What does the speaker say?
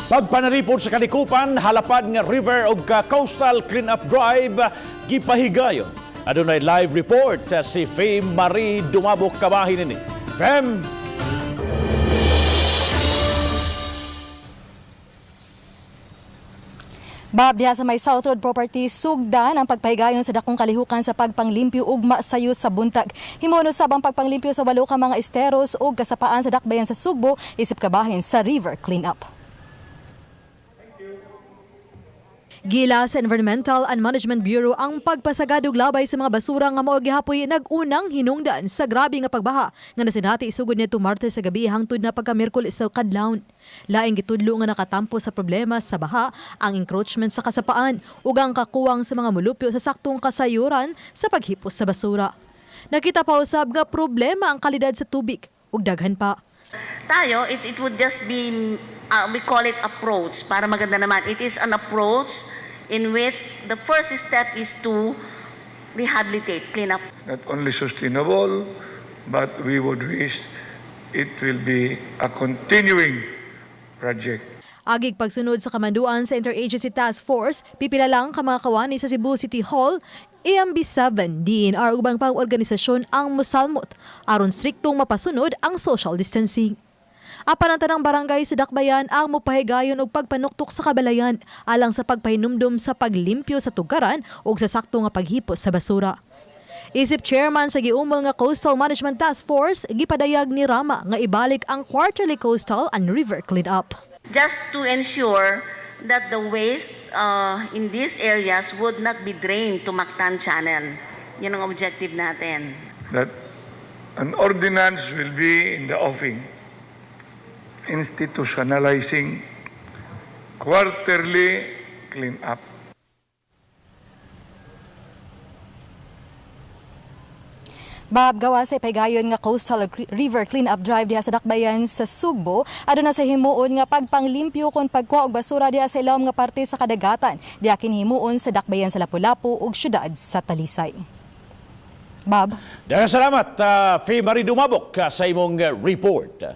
Pagpanalipod sa Kanikupan, halapad nga river ug coastal cleanup drive gipahigayon. Adunay live report si Fame Marie Dumabok kabahin ini. Fame. Bab, diha sa may South Road Properties, sugdan ang pagpahigayon sa dakong kalihukan sa pagpanglimpyo ugma sayo sa buntag. Himuno sabang pagpanglimpyo sa walo ka mga esteros ug kasapaan sa dakbayan sa Sugbo, isip kabahin sa river cleanup. Gila sa Environmental and Management Bureau ang pagpasagadog labay sa mga basura nga mao gihapoy nagunang hinungdan sa grabe nga pagbaha nga nasinati isugod nito Martes sa gabi hangtod na pagka-Miyerkules sa kadlawon. Laing gitudlo nga nakatampo sa problema sa baha ang encroachment sa kasapaan ug ang kakuwang sa mga mulupyo sa saktong kasayuran sa paghipos sa basura. Nakita pa usab nga problema ang kalidad sa tubig ug daghan pa. Tayo, it would just be, we call it approach, para maganda naman. It is an approach in which the first step is to rehabilitate, clean up. Not only sustainable, but we would wish it will be a continuing project. Agig pagsunod sa kamanduan sa Interagency Task Force, pipila lang ka mga kawani sa Cebu City Hall, EMB7, DNR ubang pang organisasyon ang musalmot aron striktong mapasunod ang social distancing. Apan ang tanang barangay sa Dakbayan ang mopahigayon og pagpanuktok sa kabalayan alang sa pagpahinumdum sa paglimpyo sa tugaran ug sa sakto nga paghipos sa basura. Isip chairman sa giumol nga Coastal Management Task Force, gipadayag ni Rama nga ibalik ang quarterly coastal and river cleanup. Just to ensure that the waste in these areas would not be drained to Mactan Channel. Yun ang objective natin. That an ordinance will be in the offing, institutionalizing quarterly clean-up. Bab, gawa sa ipahigayon nga coastal river cleanup drive diha sa Dakbayan sa Sugbo, aduna sa himuon nga pagpanglimpyo kon pagkuha og basura diha sa ilawom nga parte sa kadagatan, diha himuon sa Dakbayan sa Lapu-Lapu ug syudad sa Talisay. Bab. Daghang salamat, Fame Marie Dumabok sa imong report.